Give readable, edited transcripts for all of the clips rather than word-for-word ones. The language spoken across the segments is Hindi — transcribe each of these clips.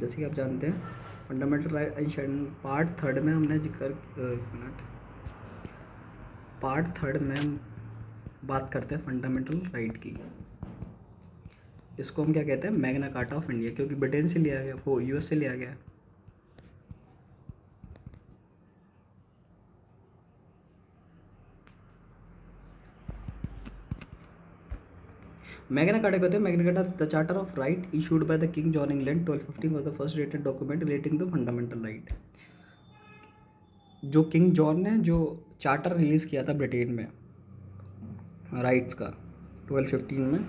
जैसे कि आप जानते हैं फंडामेंटल राइट पार्ट थर्ड में हमने जिक्र पार्ट थर्ड में हम बात करते हैं फंडामेंटल राइट की। इसको हम क्या कहते हैं, मैग्ना कार्टा ऑफ इंडिया, क्योंकि ब्रिटेन से लिया गया, वो यूएस से लिया गया। मैग्ना कार्टा कहते हैं, Magna Carta the charter of right issued by the king John England 1215 was the first rated document relating to fundamental right. जो किंग जॉन ने जो चार्टर रिलीज़ किया था ब्रिटेन में राइट्स का 1215 में,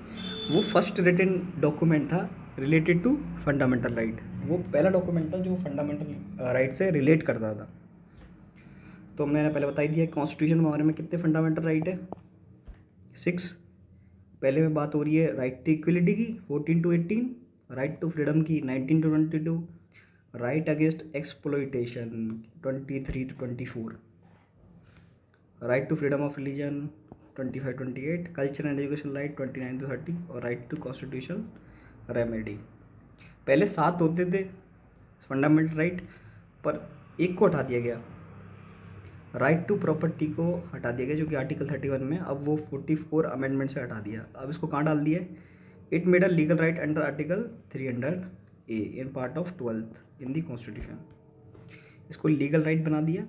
वो फर्स्ट रिटन डॉक्यूमेंट था रिलेटेड टू फंडामेंटल राइट। वो पहला डॉक्यूमेंट था जो फंडामेंटल राइट से रिलेट करता था। तो मैंने पहले बता ही दिया कॉन्स्टिट्यूशन के बारे में कितने फंडामेंटल राइट है, 6। पहले में बात हो रही है राइट टू इक्वलिटी की 14 to 18, राइट टू फ्रीडम की 19 to 22, right against exploitation 23 to 24, right to freedom of religion 25-28, culture and education right 29 to 30 और राइट टू कॉन्स्टिट्यूशन रेमेडी। पहले 7 होते थे फंडामेंटल राइट, पर एक को हटा दिया गया, राइट टू प्रॉपर्टी को हटा दिया गया जो कि आर्टिकल 31 में, अब वो 44 अमेंडमेंट से हटा दिया। अब इसको कहाँ डाल दिया, it made a legal right under article 300A in part of 12th in the constitution. इसको लीगल राइट बना दिया।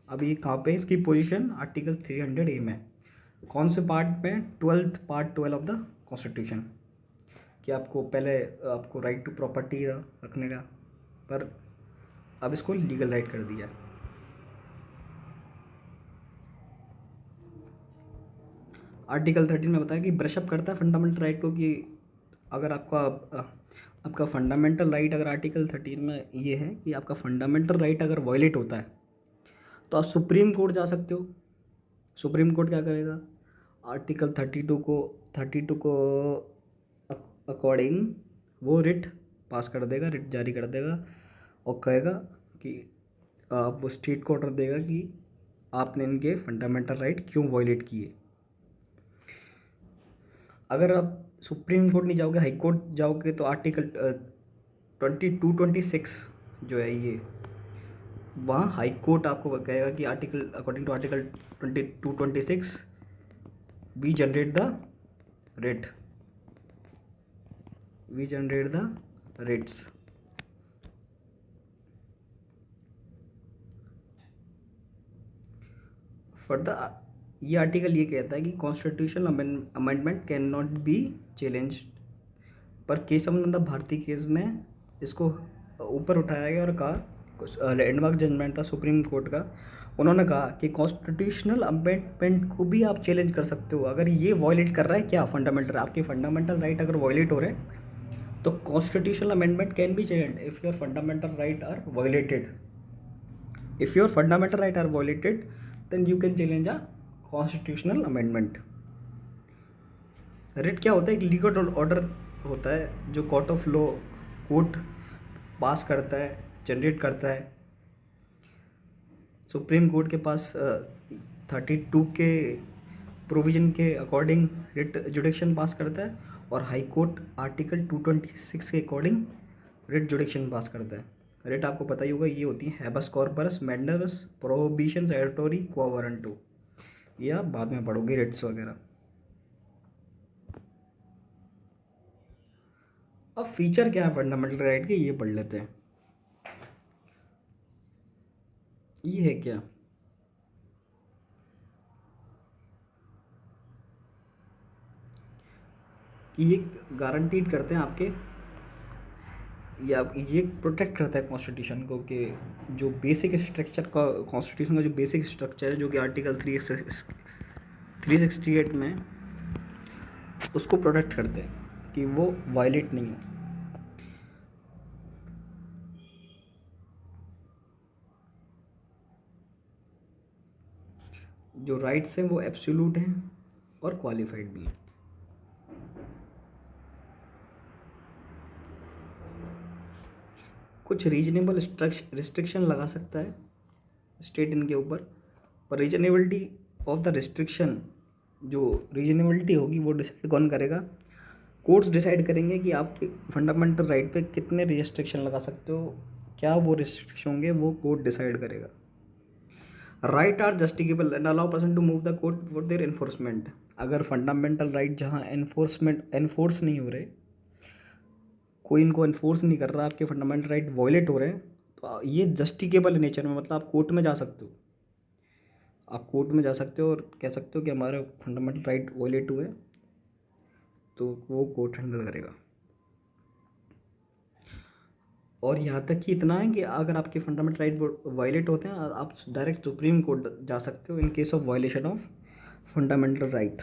अब ये कहाँ पे, इसकी पोजीशन आर्टिकल 300A में, कौन से पार्ट में, 12th part 12 of the constitution, कि आपको पहले आपको राइट टू प्रॉपर्टी रखने का, पर अब इसको लीगल राइट कर दिया। आर्टिकल 13 में बताया कि ब्रशअप करता है फंडामेंटल राइट को, कि अगर आपका फंडामेंटल राइट अगर आर्टिकल 13 में ये है कि आपका फंडामेंटल राइट अगर वायलेट होता है तो आप सुप्रीम कोर्ट जा सकते हो। सुप्रीम कोर्ट क्या करेगा, आर्टिकल 32 को अकॉर्डिंग वो रिट पास कर देगा, रिट जारी कर देगा और कहेगा कि वो स्टेट को ऑर्डर देगा कि आपने इनके फंडामेंटल राइट क्यों वायलेट किए। अगर आप सुप्रीम कोर्ट नहीं जाओगे, हाई कोर्ट जाओगे, तो आर्टिकल 22-26 जो है ये, वहाँ हाई कोर्ट आपको कहेगा कि article according to article 22-26 we generate the rates. For the, ये आर्टिकल ये कहता है कि constitutional amendment can not be challenge, पर केशवानंद भारती केस में इसको ऊपर उठाया गया और कहा, लैंडमार्क जजमेंट था सुप्रीम कोर्ट का, उन्होंने कहा कि कॉन्स्टिट्यूशनल अमेंडमेंट को भी आप चैलेंज कर सकते हो अगर ये वायलेट कर रहा है, क्या फंडामेंटल, आपके फंडामेंटल राइट अगर वायलेट हो रहे हैं तो constitutional amendment can be challenge if your fundamental right are violated. If your fundamental right are violated then you can challenge a constitutional amendment. Writ क्या होता है, एक लीगल ऑर्डर होता है जो court of law court pass करता है, जनरेट करता है। सुप्रीम कोर्ट के पास 32 के प्रोविज़न के अकॉर्डिंग रिट जुडिक्शन पास करता है और हाई कोर्ट आर्टिकल 226 के अकॉर्डिंग रिट जुडिक्शन पास करता है। रिट आपको पता ही होगा, ये होती है हैबस कॉर्पस, मैंडेटस, प्रोहिबिशंस, एडिटोरी, क्वा वारंटो, या बाद में पढ़ोगे रिट्स वगैरह। अब फीचर क्या है फंडामेंटल राइट के, ये पढ़ लेते हैं। ये है क्या, कि ये गारंटीड करते हैं आपके, ये प्रोटेक्ट करता है कॉन्स्टिट्यूशन को, कि जो बेसिक स्ट्रक्चर का कॉन्स्टिट्यूशन का जो बेसिक स्ट्रक्चर है जो कि आर्टिकल 368 में, उसको प्रोटेक्ट करते हैं कि वो वायलेट नहीं हो। जो राइट्स हैं वो एब्सोल्यूट हैं और क्वालिफाइड भी हैं। कुछ रीजनेबल रिस्ट्रिक्शन लगा सकता है स्टेट इनके ऊपर, पर रीजनेबिलिटी ऑफ द रिस्ट्रिक्शन, जो रीजनेबिलिटी होगी वो डिसाइड कौन करेगा, कोर्ट्स डिसाइड करेंगे कि आपके फंडामेंटल राइट पे कितने रिस्ट्रिक्शन लगा सकते हो, क्या वो रिस्ट्रिक्शन होंगे, वो कोर्ट डिसाइड करेगा। Right are justiciable and allow person to move the court for their enforcement. अगर फंडामेंटल राइट जहाँ एनफोर्स नहीं हो रहे, कोई इनको एनफोर्स नहीं कर रहा, आपके फंडामेंटल राइट वॉयलेट हो रहे हैं, तो ये जस्टिकेबल नेचर में, मतलब आप कोर्ट में जा सकते हो। आप कोर्ट में जा सकते हो और कह सकते हो कि हमारे फंडामेंटल राइट वॉयलेट हुए, तो वो कोर्ट हैंडल करेगा। और यहाँ तक कि इतना है कि अगर आपके फंडामेंटल राइट वायलेट होते हैं, आप डायरेक्ट सुप्रीम कोर्ट जा सकते हो in case of violation of fundamental right.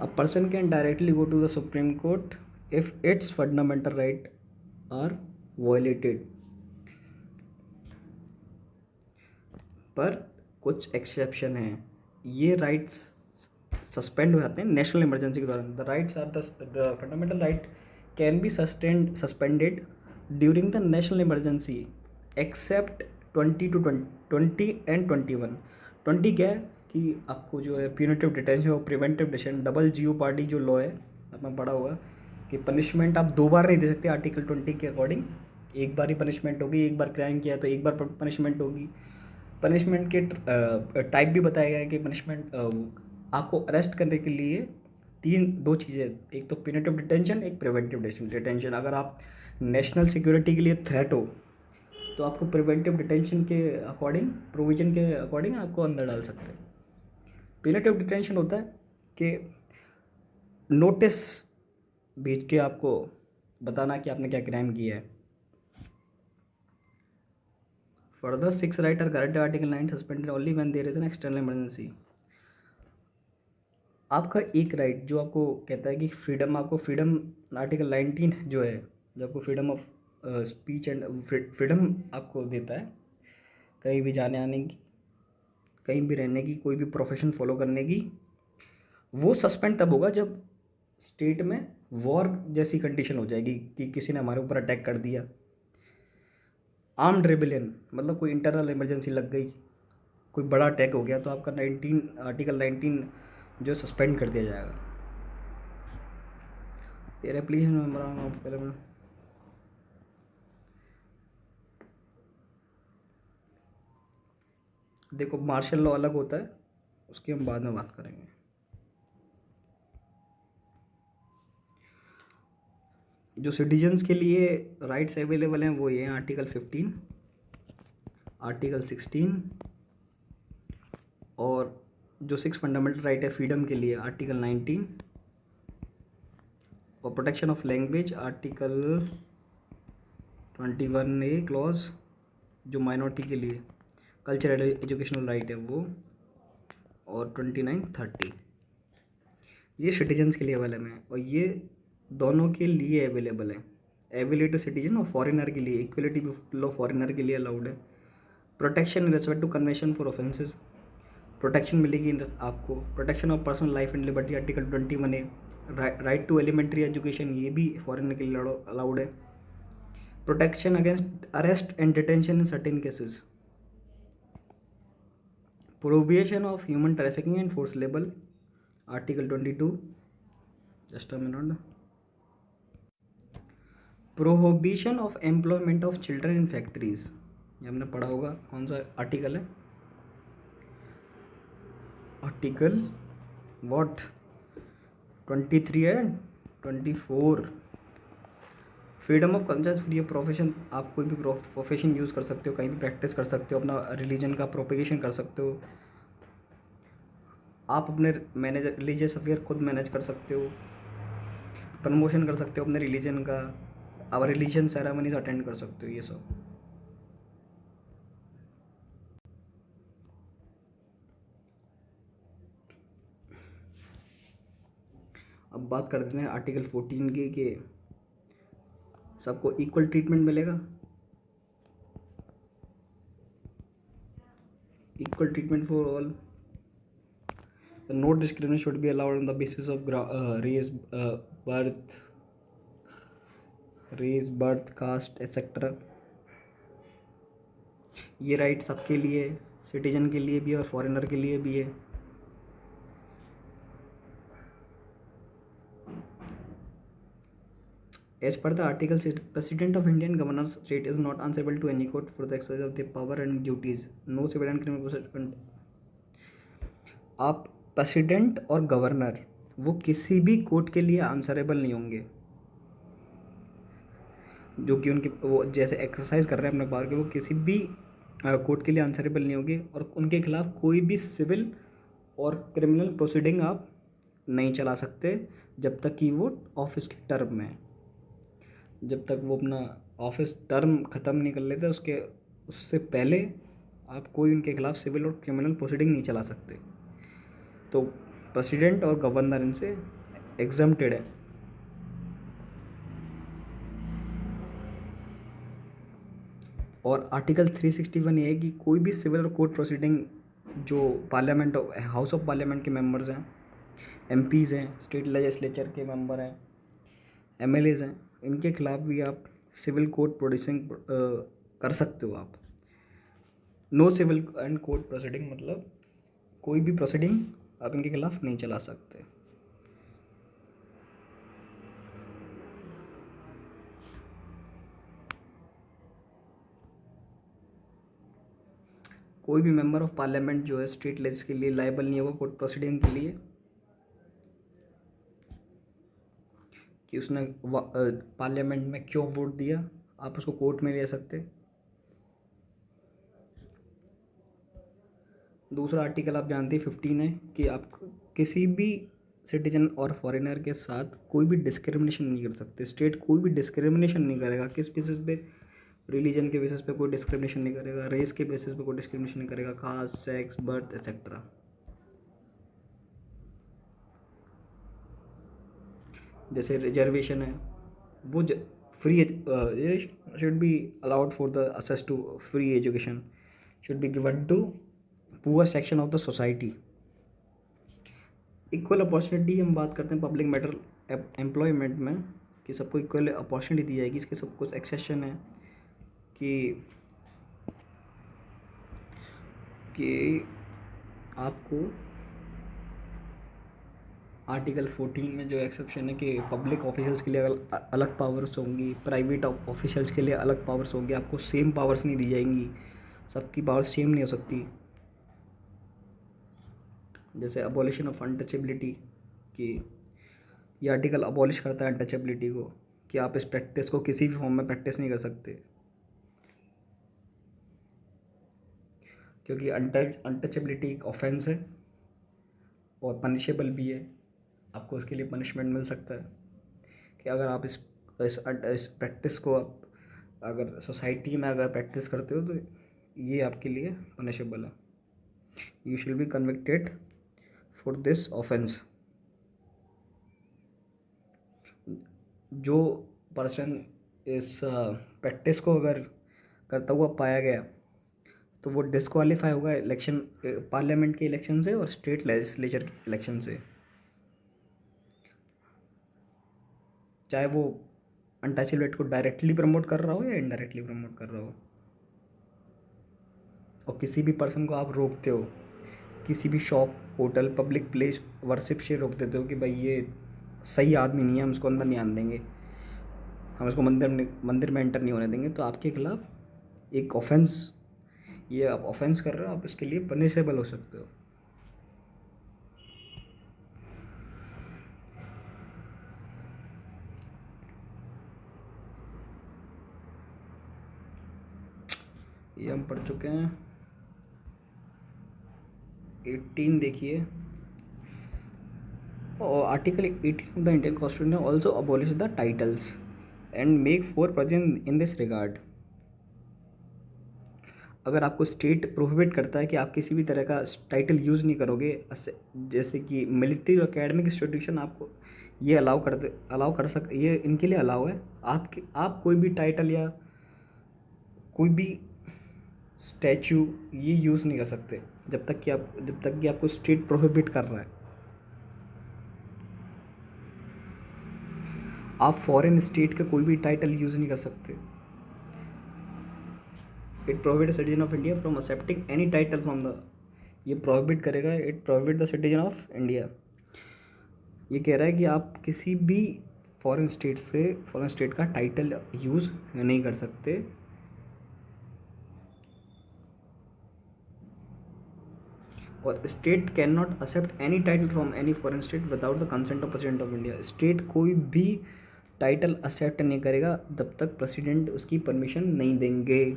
A person can directly go to the supreme court if it's fundamental right are violated. पर कुछ एक्सेप्शन हैं, ये राइट्स सस्पेंड हो जाते हैं नेशनल इमरजेंसी के दौरान। The rights are the fundamental right can be suspended during the national emergency except 20 and 21। 20 क्या है कि आपको जो है प्यूनिटिव डिटेंशन और preventive detention, double jeopardy जो लॉ है, आपने पढ़ा होगा कि पनिशमेंट आप 2 बार नहीं दे सकते आर्टिकल 20 के अकॉर्डिंग। एक बार ही पनिशमेंट होगी, एक बार क्राइम किया तो एक बार पनिशमेंट होगी। पनिशमेंट के टाइप भी बताए गए हैं कि पनिशमेंट आपको अरेस्ट करने के लिए 2 चीज़ें, एक तो प्यूनिटिव डिटेंशन, एक प्रिवेंटिव डिटेंशन। अगर आप नेशनल सिक्योरिटी के लिए थ्रेट हो तो आपको प्रिवेंटिव डिटेंशन के अकॉर्डिंग, प्रोविजन के अकॉर्डिंग आपको अंदर डाल सकते हैं। प्यूनिटिव डिटेंशन होता है कि नोटिस भेज के आपको बताना कि आपने क्या क्राइम किया है। Further 6 right are guaranteed article 9 suspended only when there is an external emergency. आपका एक राइट जो आपको कहता है कि फ्रीडम, आपको फ्रीडम आर्टिकल 19 जो है, जो आपको freedom of speech and freedom आपको देता है कहीं भी जाने आने की, कहीं भी रहने की, कोई भी प्रोफेशन फॉलो करने की, वो सस्पेंड तब होगा जब स्टेट में वॉर जैसी कंडीशन हो जाएगी कि किसी ने हमारे ऊपर अटैक कर दिया। आर्म्ड रेबेलियन मतलब कोई इंटरनल इमरजेंसी लग गई, कोई बड़ा अटैक हो गया, तो आपका आर्टिकल 19 जो सस्पेंड कर दिया जाएगा। फिर एप्लीकेशन देखो, मार्शल लॉ अलग होता है, उसकी हम बाद में बात करेंगे। जो सिटीजन्स के लिए राइट्स अवेलेबल हैं वो ये हैं आर्टिकल 15, आर्टिकल 16 और जो 6 फंडामेंटल राइट है फ्रीडम के लिए आर्टिकल 19 और protection of language article 21A clause जो माइनॉरिटी के लिए कल्चरल एजुकेशनल राइट है वो, और 29, 30 ये सिटीजन्स के लिए अवेलेबल हैं। और ये दोनों के लिए अवेलेबल है, एबिलिटी सिटीजन और फॉरेनर के लिए इक्वलिटी लॉ फॉरेनर के लिए अलाउड है। Protection in respect to convention for offences, protection मिलेगी आपको। Protection of personal life and liberty article 21A। Right to elementary education ये भी फॉरेनर के लिए अलाउड है। Protection against arrest and detention in certain cases. Prohibition of human trafficking and force labour article 22। Just a minute. Prohibition of employment of children in factories, ये हमने पढ़ा होगा, कौन सा आर्टिकल है, article what 23 and 24। Freedom of concern free profession, आप कोई भी प्रोफेशन यूज़ कर सकते हो, कहीं भी प्रैक्टिस कर सकते हो, अपना रिलीजन का प्रोपेगेशन कर सकते हो, आप अपने रिलीजियस अफेयर खुद मैनेज कर सकते हो, प्रमोशन कर सकते हो अपने रिलीजन का, आप रिलीजन सेरेमनीज अटेंड कर सकते हो, ये सब। अब बात कर देते हैं आर्टिकल 14 की कि सबको इक्वल ट्रीटमेंट मिलेगा। Equal treatment for all, no discrimination should be allowed on the basis of race, birth, caste etcetera. ये राइट सबके लिए, सिटीजन के लिए भी है और फॉरेनर के लिए भी है। As per the article, President of Indian Governor State is not answerable to any court for the exercise of their power and duties. No civil and criminal process. आप प्रेसिडेंट और गवर्नर वो किसी भी कोर्ट के लिए आंसरेबल नहीं होंगे, जो कि उनके वो जैसे एक्सरसाइज कर रहे हैं अपने पावर के, वो किसी भी कोर्ट के लिए आंसरेबल नहीं होंगे और उनके खिलाफ कोई भी सिविल और क्रिमिनल प्रोसीडिंग आप नहीं चला सकते जब तक कि वो ऑफिस के टर्म में है। जब तक वो अपना ऑफिस टर्म ख़त्म नहीं कर लेते उससे पहले आप कोई उनके खिलाफ सिविल और क्रिमिनल प्रोसीडिंग नहीं चला सकते। तो प्रेसिडेंट और गवर्नर इनसे एग्जम्प्टेड है। और आर्टिकल 361 ये है कि कोई भी सिविल और कोर्ट प्रोसीडिंग जो पार्लियामेंट हाउस ऑफ पार्लियामेंट के मेंबर्स हैं, एमपीज़ हैं, स्टेट लेजिस्लेचर के मेंबर हैं, एमएलएज़ हैं, इनके खिलाफ भी आप सिविल कोर्ट प्रोसीडिंग कर सकते हो। आप no civil and court proceeding मतलब कोई भी प्रोसीडिंग आप इनके खिलाफ नहीं चला सकते। कोई भी मेंबर ऑफ पार्लियामेंट जो है स्टेट लेजिस के लिए लायबल नहीं होगा कोर्ट प्रोसीडिंग के लिए कि उसने पार्लियामेंट में क्यों वोट दिया, आप उसको कोर्ट में ले सकते। दूसरा आर्टिकल आप जानते हैं 15 है कि आप किसी भी सिटीजन और फॉरेनर के साथ कोई भी डिस्क्रिमिनेशन नहीं कर सकते। स्टेट कोई भी डिस्क्रिमिनेशन नहीं करेगा। किस बेसिस पे? रिलीजन के बेसिस पे कोई डिस्क्रिमिनेशन नहीं करेगा, रेस के बेसिस पे कोई डिस्क्रिमिनेशन नहीं करेगा, कास्ट, सेक्स, बर्थ एक्सेट्रा। जैसे रिजर्वेशन है वो free should be allowed for the access to free education should be given to poor section of the society. Equal opportunity हम बात करते हैं पब्लिक मैटर एम्प्लॉयमेंट में कि सबको इक्वल अपॉर्चुनिटी दी जाएगी। इसके सब कुछ एक्सेप्शन है कि आपको आर्टिकल 14 में जो एक्सेप्शन है कि पब्लिक ऑफिशियल्स के लिए अलग पावर्स होंगी, प्राइवेट ऑफिशियल्स के लिए अलग पावर्स होंगी, आपको सेम पावर्स नहीं दी जाएंगी, सबकी पावर्स सेम नहीं हो सकती। जैसे अबॉलिशन ऑफ अनटचेबिलिटी कि ये आर्टिकल अबॉलिश करता है अनटचेबिलिटी को कि आप इस प्रैक्टिस को किसी भी फॉर्म में प्रैक्टिस नहीं कर सकते, क्योंकि अनटचेबिलिटी एक ऑफेंस है और पनिशेबल भी है। आपको उसके लिए पनिशमेंट मिल सकता है कि अगर आप इस प्रैक्टिस को आप अगर सोसाइटी में अगर प्रैक्टिस करते हो तो ये आपके लिए पनिशेबल है। You should be convicted for this offence. जो पर्सन इस प्रैक्टिस को अगर करता हुआ पाया गया तो वो डिस्क्वालीफाई होगा इलेक्शन, पार्लियामेंट के इलेक्शन से और स्टेट लेजिस्लेचर के इलेक्शन से, चाहे वो अनटचेबिलिटी को डायरेक्टली प्रमोट कर रहा हो या इनडायरेक्टली प्रमोट कर रहा हो। और किसी भी पर्सन को आप रोकते हो, किसी भी shop, hotel, public place, worship से रोक देते हो कि भाई ये सही आदमी नहीं है, हम इसको अंदर नहीं आने देंगे, हम इसको मंदिर में एंटर नहीं होने देंगे, तो आपके खिलाफ एक ऑफेंस, ये आप ऑफेंस कर रहे हो, आप इसके लिए पनिशेबल हो सकते हो। ये हम पढ़ चुके हैं। 18 देखिए, और article 18 of the Indian constitution also abolish the titles and make 4 provision in this regard. अगर आपको स्टेट प्रोहिबिट करता है कि आप किसी भी तरह का टाइटल यूज़ नहीं करोगे, जैसे कि मिलिट्री और एकेडमिक इंस्टीट्यूशन आपको ये अलाउ कर सकते, ये इनके लिए अलाउ है। आप कोई भी टाइटल या कोई भी स्टैचू ये यूज़ नहीं कर सकते जब तक कि आपको स्टेट प्रोहिबिट कर रहा है। आप फॉरेन स्टेट का कोई भी टाइटल यूज़ नहीं कर सकते। It prohibit the citizen of India from accepting any title from the, ये प्रोहिबिट करेगा, it prohibit the citizen of India. ये कह रहा है कि आप किसी भी फॉरेन स्टेट का टाइटल यूज़ नहीं कर सकते। और state can not accept any title from any foreign state without the consent of president of India. State कोई भी टाइटल एक्सेप्ट नहीं करेगा जब तक प्रेसिडेंट उसकी परमिशन नहीं देंगे।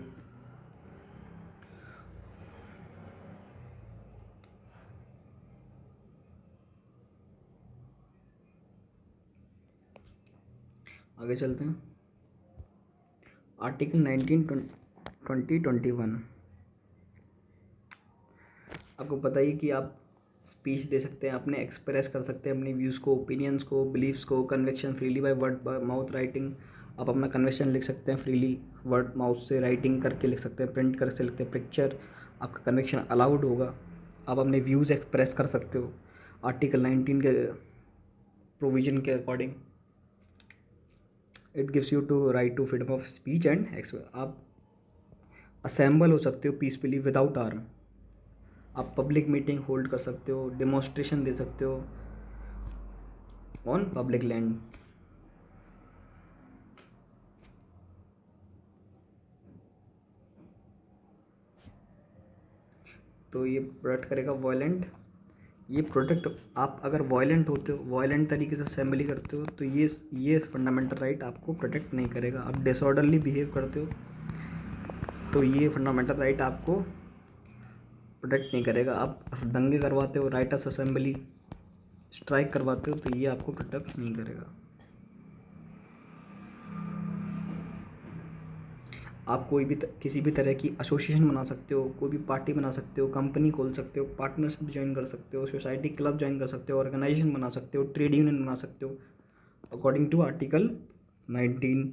आगे चलते हैं। आर्टिकल 19 20 21 आपको पता ही कि आप स्पीच दे सकते हैं, अपने एक्सप्रेस कर सकते हैं अपने व्यूज़ को, ओपिनियंस को, बिलीव्स को, convection freely by word by mouth writing. आप अपना कन्वेक्शन लिख सकते हैं फ्रीली वर्ड माउथ से, राइटिंग करके लिख सकते हैं, प्रिंट करके लिखते हैं, पिक्चर, आपका कन्वेक्शन अलाउड होगा। आप अपने व्यूज़ एक्सप्रेस कर सकते हो आर्टिकल 19 के प्रोविजन के according. It gives you to right to freedom of speech and आप असेंबल हो सकते हो पीसफुली विदाउट आर्म। आप पब्लिक मीटिंग होल्ड कर सकते हो, डेमोन्स्ट्रेशन दे सकते हो ऑन पब्लिक लैंड। तो ये प्रोटेक्ट करेगा वायलेंट, ये प्रोटेक्ट, आप अगर वायलेंट होते हो, वायलेंट तरीके से असेंबली करते हो, तो ये फंडामेंटल राइट आपको प्रोटेक्ट नहीं करेगा। आप डिसऑर्डरली बिहेव करते हो तो ये फंडामेंटल राइट आपको प्रोटेक्ट नहीं करेगा। आप दंगे करवाते हो, राइटर्स असेंबली स्ट्राइक करवाते हो, तो ये आपको प्रोटेक्ट नहीं करेगा। आप कोई भी किसी भी तरह की एसोसिएशन बना सकते हो, कोई भी पार्टी बना सकते हो, कंपनी खोल सकते हो, पार्टनरशिप ज्वाइन कर सकते हो, सोसाइटी क्लब ज्वाइन कर सकते हो, ऑर्गेनाइजेशन बना सकते हो, ट्रेड यूनियन बना सकते हो अकॉर्डिंग टू आर्टिकल 19।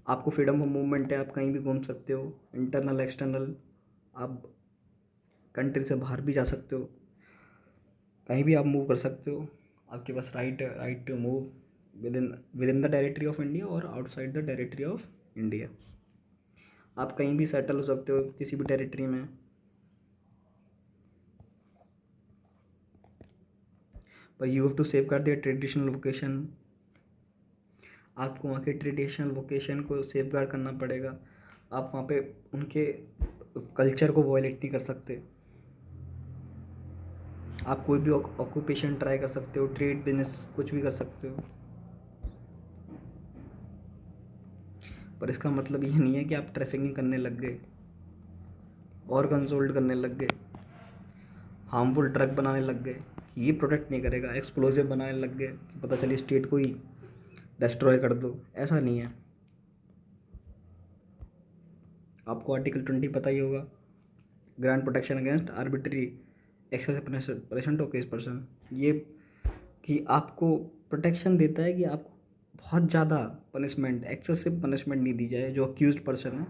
आपको फ्रीडम ऑफ मूवमेंट है, आप कहीं भी घूम सकते हो, इंटरनल एक्सटर्नल, आप कंट्री से बाहर भी जा सकते हो, कहीं भी आप मूव कर सकते हो। आपके पास right to move within the territory of India और outside the territory of India. आप कहीं भी सेटल हो सकते हो किसी भी टेरिटरी में। पर you have to safeguard their traditional vocation. आपको वहाँ के ट्रेडिशनल वोकेशन को सेव गार्ड करना पड़ेगा। आप वहाँ पे उनके कल्चर को वॉयलेट नहीं कर सकते। आप कोई भी ऑक्यूपेशन ट्राई कर सकते हो, ट्रेड बिजनेस कुछ भी कर सकते हो, पर इसका मतलब ये नहीं है कि आप ट्रैफिकिंग करने लग गए, ऑर्गन्स होल्ड करने लग गए, हार्मफुल ड्रग बनाने लग गए। ये प्रोटेक्ट नहीं करेगा। एक्सप्लोजिव बनाने लग गए, पता चली स्टेट को ही डिस्ट्रॉय कर दो, ऐसा नहीं है। आपको आर्टिकल 20 पता ही होगा, grant protection against arbitrary excessive punishment to case person. ये कि आपको प्रोटेक्शन देता है कि आपको बहुत ज़्यादा पनिशमेंट, एक्सेसिव पनिशमेंट नहीं दी जाए जो अक्यूज्ड पर्सन है,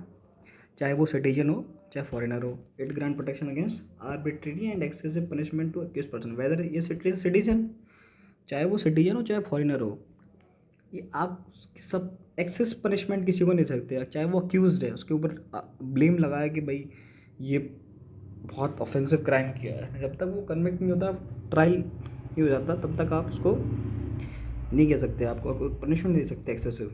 चाहे वो सिटीजन हो चाहे फॉरेनर हो। It grant protection against arbitrary and excessive punishment to accused person whether ये सिटीजन, चाहे वो सिटीजन हो चाहे फॉरेनर हो। ये आप सब एक्सेस पनिशमेंट किसी को नहीं सकते, चाहे वो अक्यूज्ड है उसके ऊपर ब्लेम लगाया कि भाई ये बहुत ऑफेंसिव क्राइम किया है, जब तक वो कन्विक्ट नहीं होता, ट्रायल नहीं हो जाता, तब तक आप उसको नहीं कह सकते, आपको पनिशमेंट दे सकते एक्सेसिव।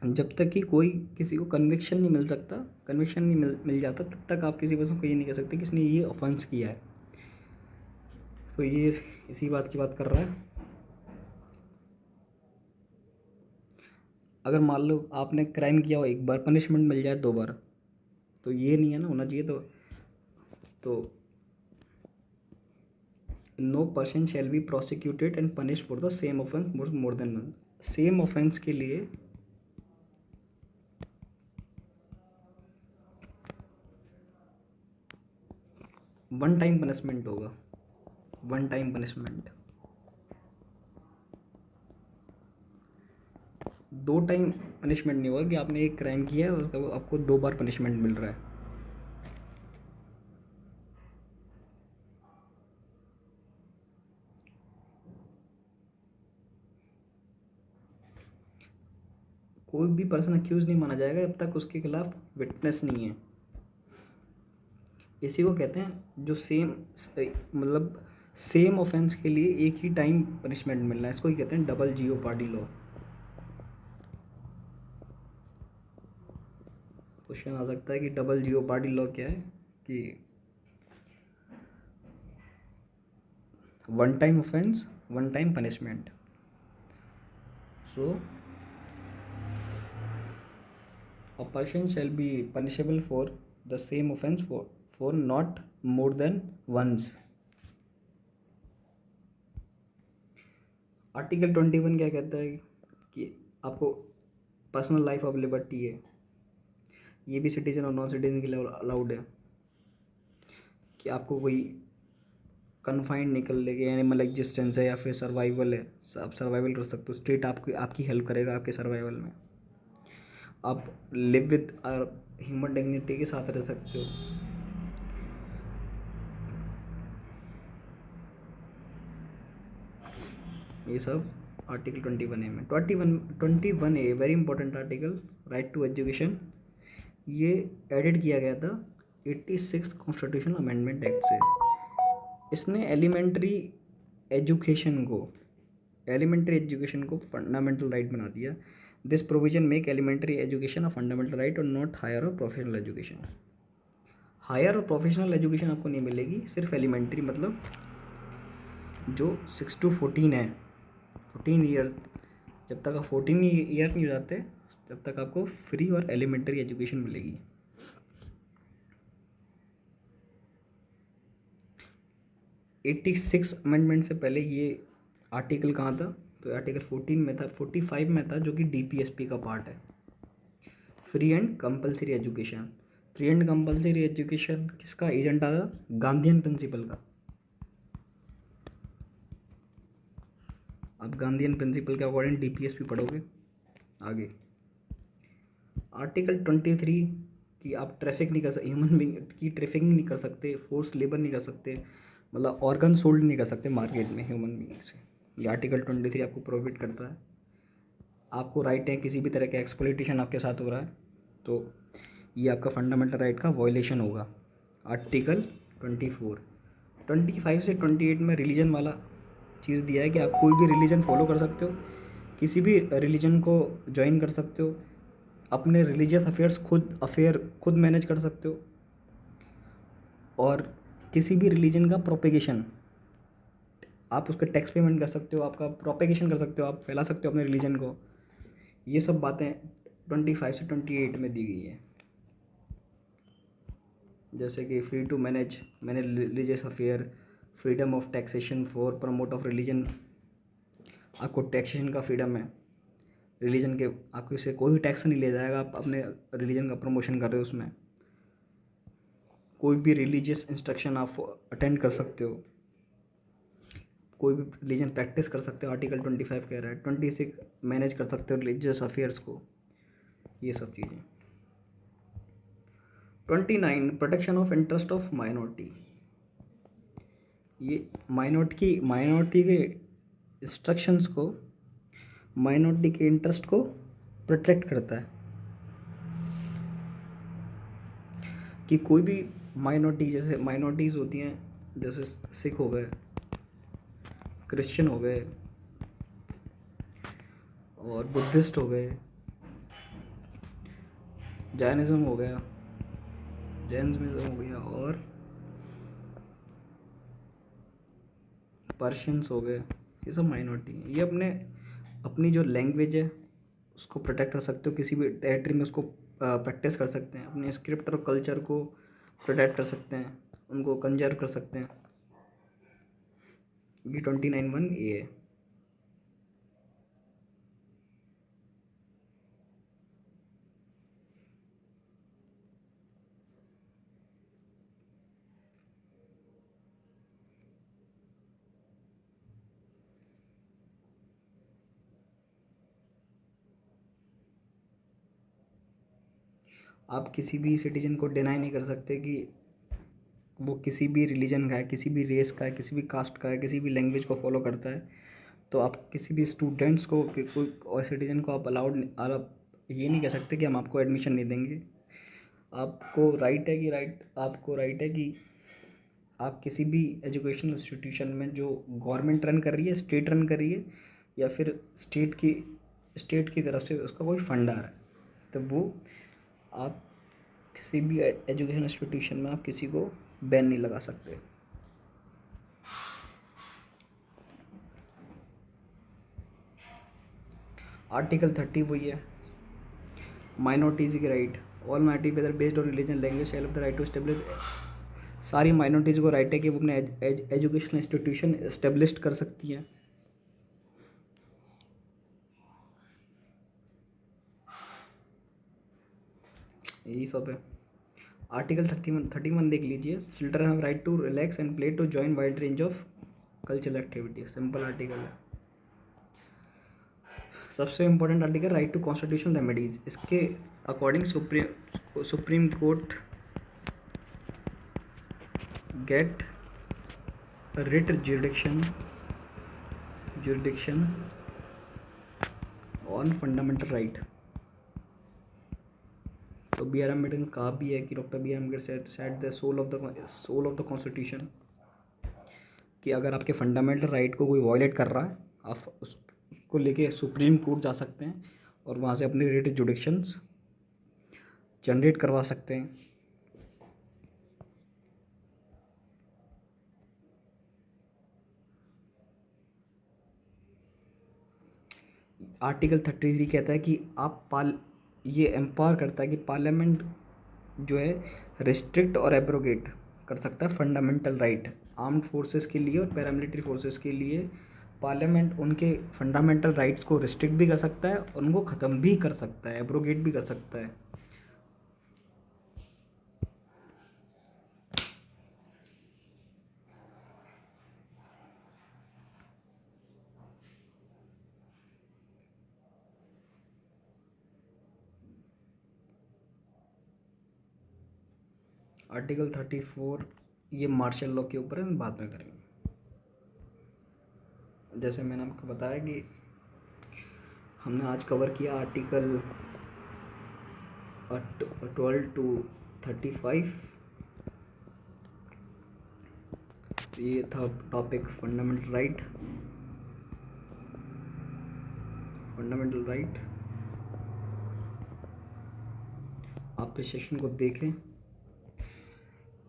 जब तक कि कोई किसी को कन्विक्शन नहीं मिल सकता, कन्विक्शन नहीं मिल जाता, तब तक आप किसी पर्सन को ये नहीं कह सकते कि इसने ये ऑफेंस किया है। तो ये इसी बात की बात कर रहा है। अगर मान लो आपने क्राइम किया हो एक बार, पनिशमेंट मिल जाए 2 बार, तो ये नहीं है ना होना चाहिए। तो no person shall be prosecuted and punish for the same offence more than one. Same offence के लिए वन टाइम पनिशमेंट होगा, one time punishment. 2 time punishment नहीं होगा कि आपने एक क्राइम किया है और आपको 2 बार पनिशमेंट मिल रहा है। कोई भी पर्सन अक्यूज नहीं माना जाएगा जब तक उसके खिलाफ विटनेस नहीं है। इसी को कहते हैं जो सेम, मतलब सेम ऑफेंस के लिए एक ही टाइम पनिशमेंट मिलना है, इसको ही कहते हैं डबल जियोपार्डी लॉ। क्वेश्चन आ सकता है कि डबल जियोपार्डी लॉ क्या है, कि one time offence one time punishment. So a person shall be punishable for the same offense for not more than once। Article 21 क्या कहता है कि आपको पर्सनल लाइफ ऑफ लिबर्टी है, ये भी सिटीजन और नॉन सिटीजन के लिए अलाउड है, कि आपको कोई कन्फाइंड नहीं कर लेगी, एनिमल एग्जिस्टेंस है या फिर सर्वाइवल है, आप सर्वाइवल कर सकते हो, स्टेट आपकी हेल्प करेगा आपके सर्वाइवल में, आप लिव विद ह्यूमन डिग्निटी के साथ रह सकते हो। ये सब आर्टिकल 21 ए में। 21 A very important article, right to education, ये एडिट किया गया था 86 कॉन्स्टिट्यूशन अमेंडमेंट एक्ट से। इसने एलिमेंट्री एजुकेशन को फंडामेंटल राइट बना दिया। This provision make elementary education a fundamental right और नॉट हायर और प्रोफेशनल एजुकेशन। हायर और प्रोफेशनल एजुकेशन आपको नहीं मिलेगी, सिर्फ एलिमेंट्री, मतलब जो 6 to 14 है, 14 ईयर, जब तक आप 14 ईयर नहीं हो जाते तब तक आपको फ्री और एलिमेंट्री एजुकेशन मिलेगी। 86 अमेंडमेंट से पहले ये आर्टिकल कहाँ था, तो आर्टिकल 14 में था, 45 में था, जो कि डीपीएसपी का पार्ट है, free and compulsory education. Free and compulsory education किसका एजेंडा था, गांधीयन प्रिंसिपल का। आप गांधीयन प्रिंसिपल के अकॉर्डिंग डीपीएसपी पढ़ोगे आगे। आर्टिकल 23 कि आप ट्रैफिक नहीं कर सकते, ह्यूमन बींग की ट्रैफिकिंग नहीं कर सकते, फोर्स लेबर नहीं कर सकते, मतलब ऑर्गन सोल्ड नहीं कर सकते मार्केट में ह्यूमन बींग से। ये आर्टिकल 23 आपको प्रोहिबिट करता है। आपको राइट है, किसी भी तरह का एक्सप्लॉइटेशन आपके साथ हो रहा है तो ये आपका फंडामेंटल राइट का वायलेशन होगा। आर्टिकल 25 से 28 में रिलीजन वाला चीज़ दिया है कि आप कोई भी रिलीजन फॉलो कर सकते हो, किसी भी रिलीजन को ज्वाइन कर सकते हो, अपने रिलीजियस अफेयर खुद मैनेज कर सकते हो, और किसी भी रिलीजन का प्रोपेगेशन, आप उसका टैक्स पेमेंट कर सकते हो, आपका प्रोपेगेशन कर सकते हो, आप फैला सकते हो अपने रिलीजन को। ये सब बातें 25 से 28 में दी गई है। जैसे कि free to manage religious affair, freedom of taxation for promote of religion, आपको टैक्सेशन का फ्रीडम है रिलीजन के, आपको इससे कोई टैक्स नहीं लिया जाएगा, आप अपने रिलीजन का प्रमोशन कर रहे हो उसमें। कोई भी रिलीजियस इंस्ट्रक्शन आप अटेंड कर सकते हो, कोई भी रिलीजन प्रैक्टिस कर सकते हो, आर्टिकल 25 कह रहा है। 26 मैनेज कर सकते हो रिलीजियस अफेयर्स को, ये सब चीज़ें। 29 protection of interest of minority, ये माइनॉरिटी के इंस्ट्रक्शंस को, माइनॉरिटी के इंटरेस्ट को प्रोटेक्ट करता है, कि कोई भी माइनॉरिटी, जैसे माइनॉरिटीज़ होती हैं, जैसे सिख हो गए, क्रिश्चियन हो गए, और बुद्धिस्ट हो गए, जैनिज़्म हो गया, जैनिज़्म हो गया, और पर्शियंस हो गए, ये सब माइनॉरिटी हैं। ये अपनी जो लैंग्वेज है उसको प्रोटेक्ट कर सकते हो, किसी भी टेरिटरी में उसको प्रैक्टिस कर सकते हैं, अपने स्क्रिप्ट और कल्चर को प्रोटेक्ट कर सकते हैं, उनको कंजर्व कर सकते हैं। ये 29(1)(a) है। आप किसी भी सिटीजन को डिनाई नहीं कर सकते कि वो किसी भी रिलीजन का है, किसी भी रेस का है, किसी भी कास्ट का है, किसी भी लैंग्वेज को फॉलो करता है। तो आप किसी भी स्टूडेंट्स को कोई और सिटीजन को आप अलाउड, आप ये नहीं कह सकते कि हम आपको एडमिशन नहीं देंगे। आपको राइट है कि आप किसी भी एजुकेशनल इंस्टीट्यूशन में जो गवर्नमेंट रन कर रही है, स्टेट रन कर रही है, या फिर स्टेट की तरफ से उसका कोई फंड आ रहा है, तो वो आप किसी भी एजुकेशन इंस्टीट्यूशन में आप किसी को बैन नहीं लगा सकते। आर्टिकल 30 वही है, माइनॉरिटीज़ की right. All minority whether based on religion language have the right to establish. सारी माइनॉरिटीज़ को राइट है कि वो अपने एजुकेशनल इंस्टीट्यूशन इस्टेब्लिश कर सकती हैं। यही सब है। आर्टिकल 31 देख लीजिए, children have right to relax and play to join wide range of cultural activity. Simple article है। सबसे important article right to constitutional remedies. इसके according supreme court get writ jurisdiction on fundamental right. तो बी आर अम्बेडकर ने कहा भी है कि doctor B R Ambedkar said the soul of the constitution, कि अगर आपके फंडामेंटल राइट को कोई वायलेट कर रहा है, आप उसको लेके सुप्रीम कोर्ट जा सकते हैं और वहाँ से अपने रिट जुडिक्शंस जनरेट करवा सकते हैं। आर्टिकल 33 कहता है कि ये एम्पावर करता है कि पार्लियामेंट जो है रिस्ट्रिक्ट और एब्रोगेट कर सकता है फंडामेंटल राइट। आर्म्ड फोर्सेस के लिए और पैरामिलिट्री फोर्सेस के लिए पार्लियामेंट उनके फंडामेंटल राइट्स को रिस्ट्रिक्ट भी कर सकता है और उनको ख़त्म भी कर सकता है, एब्रोगेट भी कर सकता है। आर्टिकल 34 ये मार्शल लॉ के ऊपर है, बाद में करेंगे। जैसे मैंने आपको बताया कि हमने आज कवर किया आर्टिकल 12 to 35। ये था टॉपिक फंडामेंटल राइट। आप इस सेशन को देखें,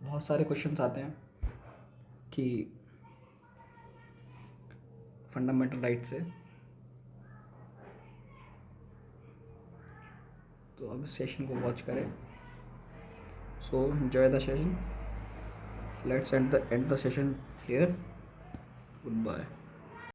बहुत सारे क्वेश्चंस आते हैं कि फंडामेंटल राइट से, तो अब इस सेशन को वॉच करें। So enjoy the session. Let's end the session here. Good bye.